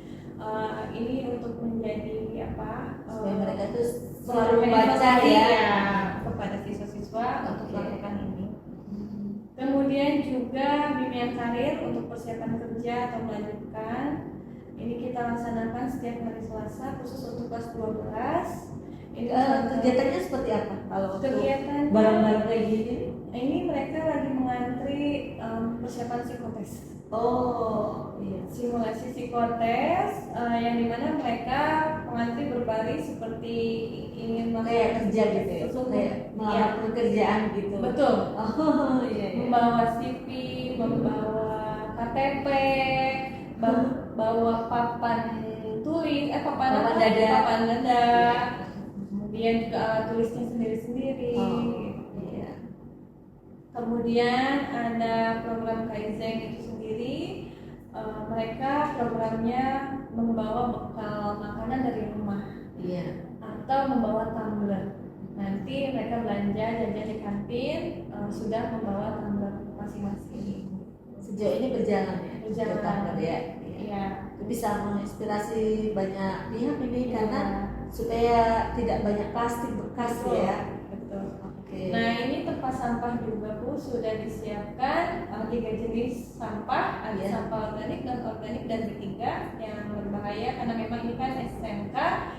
Ini untuk menjadi apa? Supaya mereka tuh selalu selalu membaca ya. kepada siswa-siswa untuk Oke. melakukan ini. Kemudian juga bimbingan karir untuk persiapan kerja atau melanjutkan. Ini kita laksanakan setiap hari Selasa khusus untuk kelas 12. Ini Kegiatannya seperti apa? Kalau untuk kegiatan bareng-bareng kayak gini? ini mereka lagi mengantri persiapan psikotes. Oh, iya. Simulasi psikotes yang dimana mereka mengantri berbaris seperti ingin Kayak kerja gitu ya? Betul. Kayak melamar pekerjaan gitu? Betul. Oh, iya. Membawa CV, membawa KTP, bawa papan tulis, papan dada. papan dada. Iya. Kemudian juga alat tulisnya sendiri-sendiri. Oh, iya. Kemudian ada program Kaizen itu sendiri. Mereka programnya membawa bekal makanan dari rumah Iya. atau membawa tumbler. Nanti mereka belanja jajan di kantin sudah membawa tumbler masing-masing. Sejauh ini berjalan ya? Berjalan. Tetap ya? Iya. Itu bisa menginspirasi banyak pihak ini karena Iya. supaya tidak banyak plastik bekas Betul. ya. Betul. Oke. Nah, ini tempat sampah juga Bu sudah disiapkan 3 jenis sampah, ada Iya. sampah organik, non organik dan B3 yang berbahaya karena memang ini kan SMK.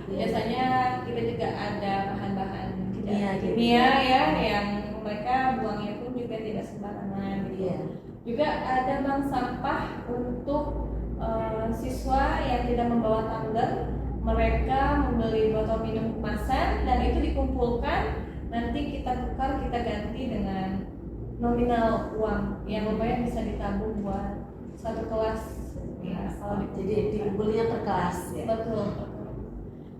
Iya. Biasanya kita juga ada bahan-bahan Kimia gitu. kimia ya yang mereka buangnya pun juga tidak sembarangan. Iya. Juga ada bank sampah untuk siswa yang tidak membawa tumbler. Mereka membeli botol minum kemasan dan itu dikumpulkan. Nanti kita tukar, kita ganti dengan nominal uang yang lumayan bisa ditabung buat satu kelas. Ya, kalau Jadi dikumpulnya per kelas ya. betul.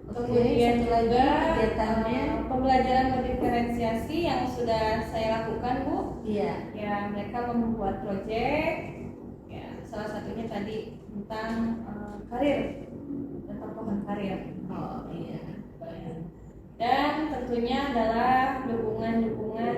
Oke, Kemudian satu lagi juga kegiatannya. pembelajaran berdiferensiasi yang sudah saya lakukan, Bu. Iya. Ya, mereka membuat proyek. Ya, salah satunya tadi tentang karir, tentang pohon karir. Oh iya. Dan tentunya adalah dukungan-dukungan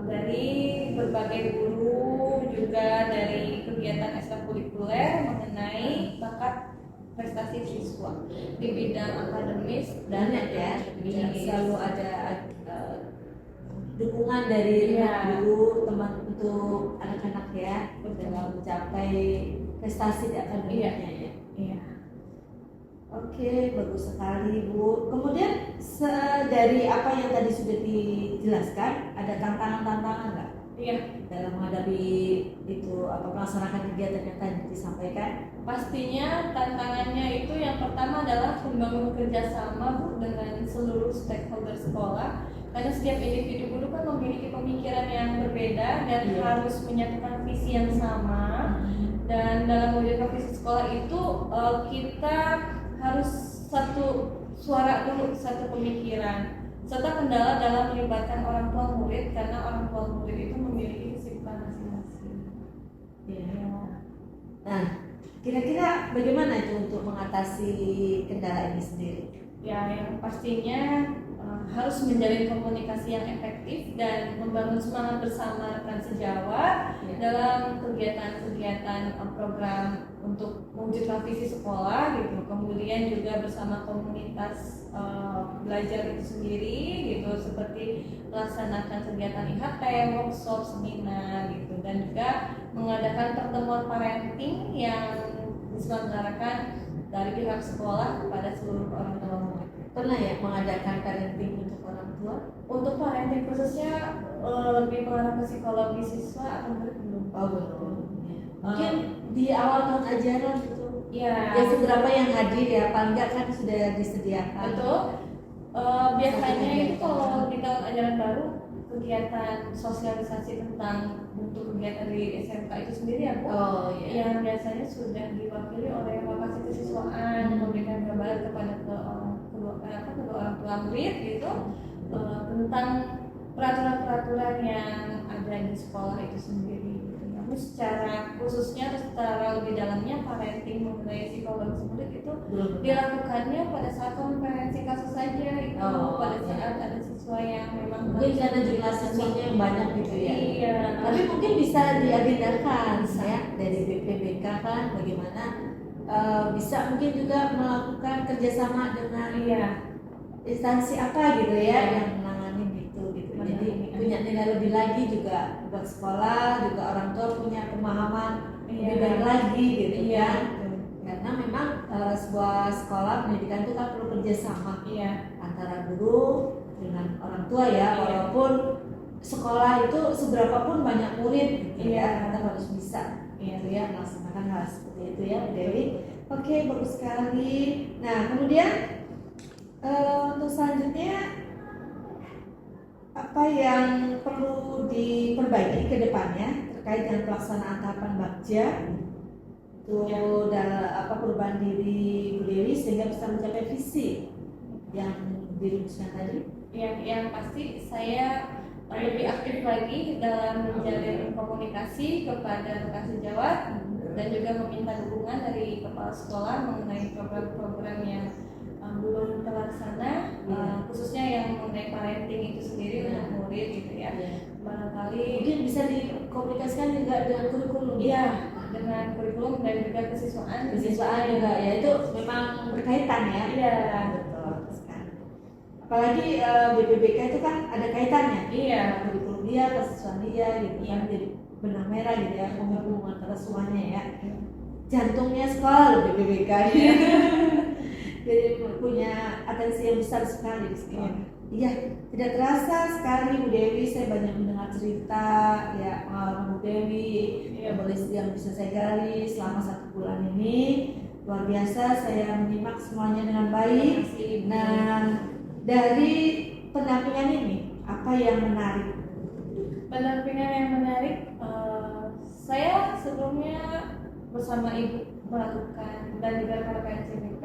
dari berbagai guru, juga dari kegiatan ekstrakurikuler mengenai bakat prestasi siswa di bidang akademis dan Banyak ya. selalu ada dukungan dari guru, teman untuk anak-anak ya dalam mencapai prestasi akademiknya ya. Iya. Oke, bagus sekali Bu. Kemudian dari apa yang tadi sudah dijelaskan, ada tantangan-tantangan nggak? Iya. Dalam menghadapi itu melaksanakan kegiatan yang tadi disampaikan? Pastinya tantangannya itu yang pertama adalah membangun kerjasama Bu dengan seluruh stakeholder sekolah. Karena setiap individu guru kan memiliki pemikiran yang berbeda dan harus menyatukan visi yang sama. Dan dalam mewujudkan visi sekolah itu kita harus satu suara dulu, satu pemikiran. Serta kendala dalam melibatkan orang tua murid karena orang tua murid itu memiliki kesibukan masing-masing. Nah, kira-kira bagaimana itu untuk mengatasi kendala ini sendiri? Ya, yang pastinya harus menjalin komunikasi yang efektif dan membangun semangat bersama rekan sejawat dalam kegiatan-kegiatan program untuk mewujudkan visi sekolah gitu. Kemudian juga bersama komunitas belajar itu sendiri gitu, seperti melaksanakan kegiatan IHT, workshop, seminar gitu, dan juga mengadakan pertemuan parenting yang diselenggarakan dari pihak sekolah kepada seluruh orang tua murid. Pernah ya mengadakan parenting untuk orang tua? Untuk parenting khususnya lebih mengarah ke psikologi siswa atau murid belum? Oh belum. Mungkin di awal tahun ajaran gitu. Ya. Ya seberapa yang hadir ya, paling enggak kan sudah disediakan. Betul. Biasanya itu kalau di tahun ajaran baru kegiatan sosialisasi tentang untuk kegiatan di SMK itu sendiri ya Bu, yang biasanya sudah diwakili oleh lokasi kesiswaan memberikan gambaran kepada kedua orang tua murid gitu tentang peraturan-peraturan yang ada di sekolah itu sendiri. Namun secara khususnya atau secara lebih dalamnya parenting mengenai psikologi murid itu dilakukannya pada saat konferensi kasus saja itu pada saat ada siswa yang memang mungkin karena jumlah siswanya yang banyak gitu ya. Iya. Tapi mungkin bisa diagendakan ya dari BPBK kan bagaimana bisa mungkin juga melakukan kerjasama dengan instansi apa gitu ya yang menangani gitu. Jadi punya nilai lebih lagi juga buat sekolah, juga orang tua punya pemahaman lebih baik lagi gitu ya. Karena memang sebuah sekolah pendidikan itu kan perlu kerjasama antara guru dengan orang tua ya, walaupun sekolah itu seberapapun banyak murid gitu ya, kita harus bisa gitu ya melaksanakan hal seperti itu ya Bu Dewi. Oke, bagus sekali. Nah kemudian untuk selanjutnya apa yang perlu diperbaiki ke depannya terkait dengan pelaksanaan tahapan Bagja itu dalam perubahan diri Bu Dewi sehingga bisa mencapai visi yang dirumuskan tadi? Yang pasti saya lebih aktif lagi dalam menjalin komunikasi kepada rekan sejawat dan juga meminta dukungan dari kepala sekolah mengenai program-program yang belum terlaksana, khususnya yang mengenai parenting itu sendiri untuk murid gitu ya. Barangkali mungkin bisa dikomunikasikan juga dengan kurikulum. Dengan kurikulum dan juga kesiswaan juga ya, itu memang berkaitan ya. Betul sekali. Apalagi BPBK itu kan ada kaitannya. Kurikulum dia, kesiswaan dia gitu kan, jadi benang merah gitu ya, hubungan antara semuanya ya. Jantungnya sekolah BPBK ya. Jadi punya atensi yang besar sekali di sekolah. Iya, tidak terasa sekali Bu Dewi, saya banyak mendengar cerita ya pengalaman Bu Dewi yang bisa saya gali selama 1 bulan ini. Luar biasa, saya menyimak semuanya dengan baik. Nah, dari pendampingan ini apa yang menarik? Pendampingan yang menarik, saya sebelumnya bersama Ibu melakukan dan juga rekan-rekan CGP.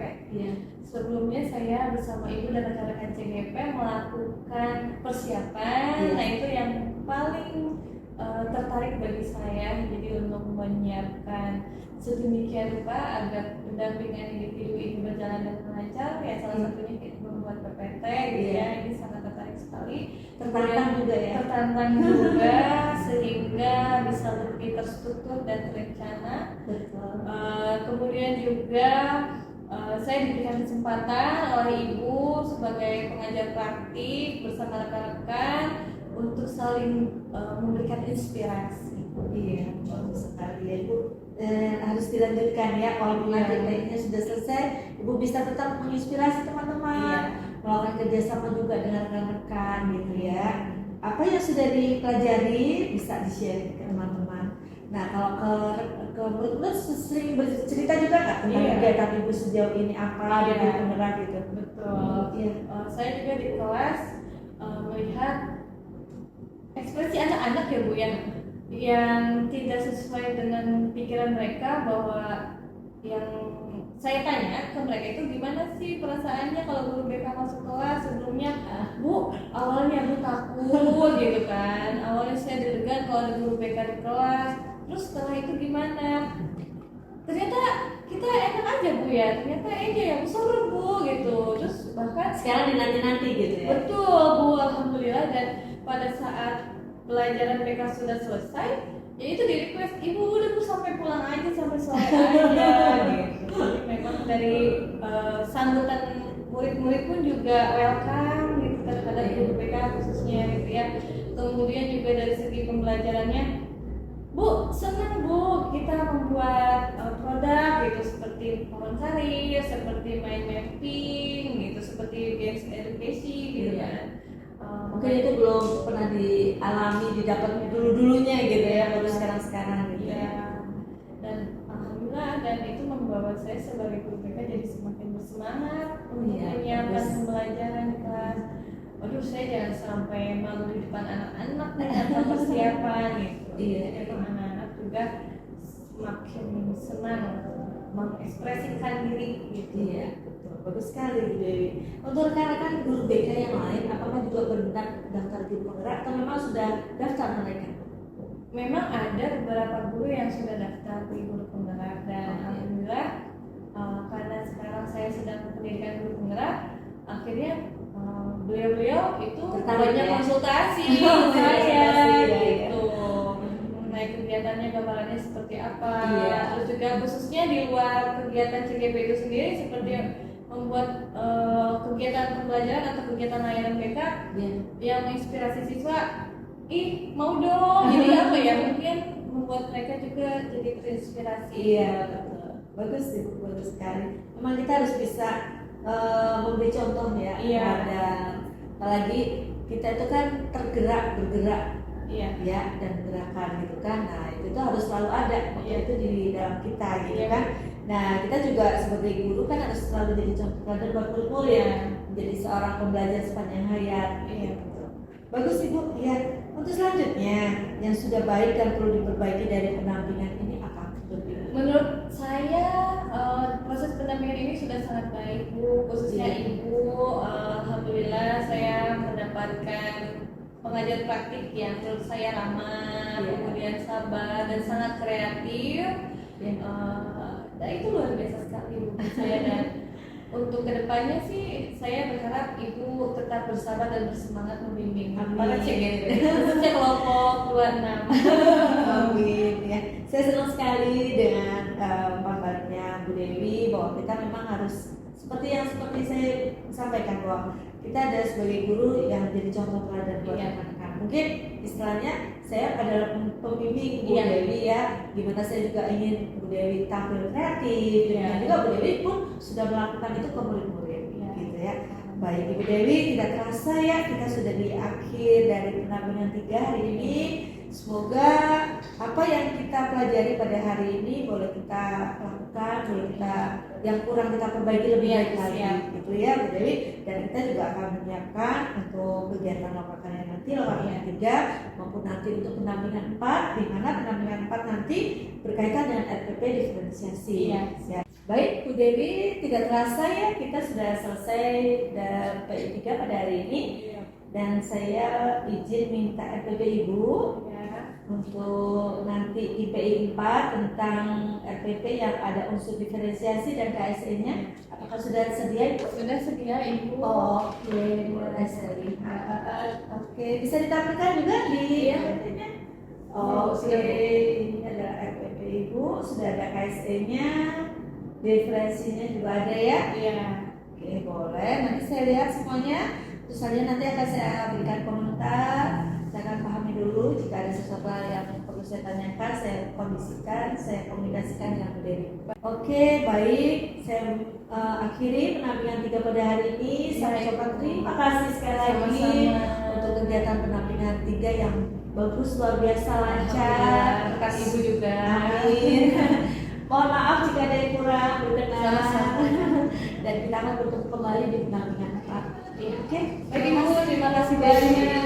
Sebelumnya saya bersama Ibu dan rekan-rekan CGP melakukan persiapan. Nah itu yang paling tertarik bagi saya. Jadi untuk menyiapkan sedemikian rupa agar pendampingan individu ini berjalan dengan lancar. Ya salah satunya kita membuat PPT. Gitu ya, ini sangat tertarik sekali. Tertantang juga ya. Tertantang juga sehingga bisa lebih terstruktur dan terencana. Betul. Kemudian juga saya diberikan kesempatan oleh ibu sebagai pengajar praktik bersama rekan-rekan untuk saling memberikan inspirasi. Iya, bagus sekali ya Ibu. Harus dilanjutkan ya, kalau nanti kayaknya sudah selesai, Ibu bisa tetap menginspirasi teman-teman, melakukan kerjasama juga dengan rekan-rekan gitu ya. Apa yang sudah dipelajari bisa di-share ke teman-teman. Nah, kalau ke murid-murid sering bercerita juga nggak tentang kegiatan Ibu sejauh ini apa di penggerak gitu? Betul. Iya. Saya juga di kelas melihat ekspresi anak-anak ya Bu ya, yang tidak sesuai dengan pikiran mereka, bahwa yang saya tanya ke mereka itu gimana sih perasaannya kalau guru BK masuk kelas. Sebelumnya Bu, awalnya Bu takut gitu kan, awalnya saya deg-degan kalau ada guru BK di kelas, terus setelah itu gimana, ternyata kita enak aja Bu ya, ternyata ya seru Bu gitu. Terus bahkan Sekarang dinanti-nanti gitu ya. betul Bu, alhamdulillah. Dan pada saat pelajaran BK sudah selesai, ya itu di request, ibu udah Bu sampai pulang aja, sampai sore aja gitu. Jadi memang dari sambutan murid-murid pun juga welcome gitu terhadap guru BK khususnya gitu ya. Kemudian juga dari segi pembelajarannya, Bu, senang Bu kita membuat produk gitu, seperti pohon karir, seperti mind mapping gitu, seperti games education gitu kan. Mungkin itu belum pernah dialami, didapat dulu-dulunya gitu ya, baru sekarang-sekarang gitu ya. Dan alhamdulillah, dan itu membawa saya sebagai guru BK jadi semakin bersemangat untuk menyiapkan pembelajaran di kelas. Waduh, saya jangan sampai malu di depan anak-anak nih tanpa persiapan gitu. Iya. Jadi anak-anak juga semakin senang mengekspresikan diri gitu. Iya, betul. Bagus sekali Bu Dewi. Untuk rekan-rekan guru BK yang lain, apakah juga berminat daftar guru penggerak atau memang sudah daftar mereka? Memang ada beberapa guru yang sudah daftar di guru penggerak, dan alhamdulillah karena sekarang saya sedang pendidikan guru penggerak, akhirnya beliau-beliau itu banyak konsultasi saya gitu mengenai kegiatannya, gambarannya seperti apa. Terus juga khususnya di luar kegiatan CGP itu sendiri, seperti membuat kegiatan pembelajaran atau kegiatan layanan BK yang menginspirasi siswa, mau dong. Jadi apa ya, mungkin membuat mereka juga jadi terinspirasi. Iya, betul. Bagus sih, bagus sekali. Memang kita harus bisa memberi contoh ya. Ada, apalagi kita itu kan bergerak ya, dan gerakan gitu kan. Nah itu tuh harus selalu ada, itu di dalam kita gitu kan. Nah kita juga sebagai guru kan harus selalu jadi contoh teladan buat murid-murid, menjadi seorang pembelajar sepanjang hayat. Gitu. Bagus Ibu. Ya. Untuk selanjutnya yang sudah baik dan perlu diperbaiki dari pendampingan ini apa? Menurut saya proses pendampingan ini sudah sangat baik Bu, khususnya Ibu. Alhamdulillah saya mendapatkan pengajar praktik yang menurut saya ramah, kemudian sabar dan sangat kreatif. Dan itu luar biasa sekali Bu saya. Dan untuk kedepannya sih saya berharap Ibu tetap bersabar dan bersemangat membimbing para CGP, khususnya kelompok 26. Amin ya. Saya senang sekali dengan paparnya Bu Dewi, bahwa kita memang harus seperti saya sampaikan, bahwa kita ada sebagai guru yang jadi contoh teladan buat anak-anak. Mungkin istilahnya saya adalah pembimbing Bu Dewi ya, dimana saya juga ingin Bu Dewi tampil kreatif, dan juga Bu Dewi pun sudah melakukan itu ke murid-murid gitu ya. Baik Ibu Dewi, tidak terasa ya kita sudah di akhir dari penampilan 3 hari ini. Semoga apa yang kita pelajari pada hari ini boleh kita lakukan, boleh kita yang kurang kita perbaiki lebih baik lagi gitu ya Bu Dewi. Dan kita juga akan menyiapkan untuk kegiatan lokal kalian nanti, lokal kalian 3 maupun nanti untuk pendampingan 4, di mana pendampingan 4 nanti berkaitan dengan RPP diferensiasi. Baik Bu Dewi, tidak terasa ya kita sudah selesai PI 3 pada hari ini. Dan saya izin minta RPP Ibu untuk nanti IPI 4 tentang RPP yang ada unsur diferensiasi dan KSE-nya. Apakah sudah sedia Ibu? Sudah sedia Ibu. Oke, mulai sekali. Oke, bisa ditampilkan juga di RPP-nya. Oke, ini adalah RPP Ibu, sudah ada KSE-nya. referensinya juga ada ya. Iya. Oke, boleh. Nanti saya lihat semuanya. Terus saja nanti akan saya berikan komentar. Saya akan pahami dulu. Jika ada sesuatu hal yang perlu saya tanyakan, saya kondisikan, saya komunikasikan dengan Bu Dewi. Oke, baik. Saya akhiri penampilan 3 pada hari ini. Saya ucapkan terima kasih sekali lagi Sama-sama. untuk kegiatan penampilan 3 yang bagus, luar biasa, lancar. Rekan Ibu juga. Amin. Mohon maaf jika ada yang kurang berkenan. Sama-sama. Dan kita akan bertemu kembali di pendampingan 4. Oke. Baik Ibu, terima kasih banyak.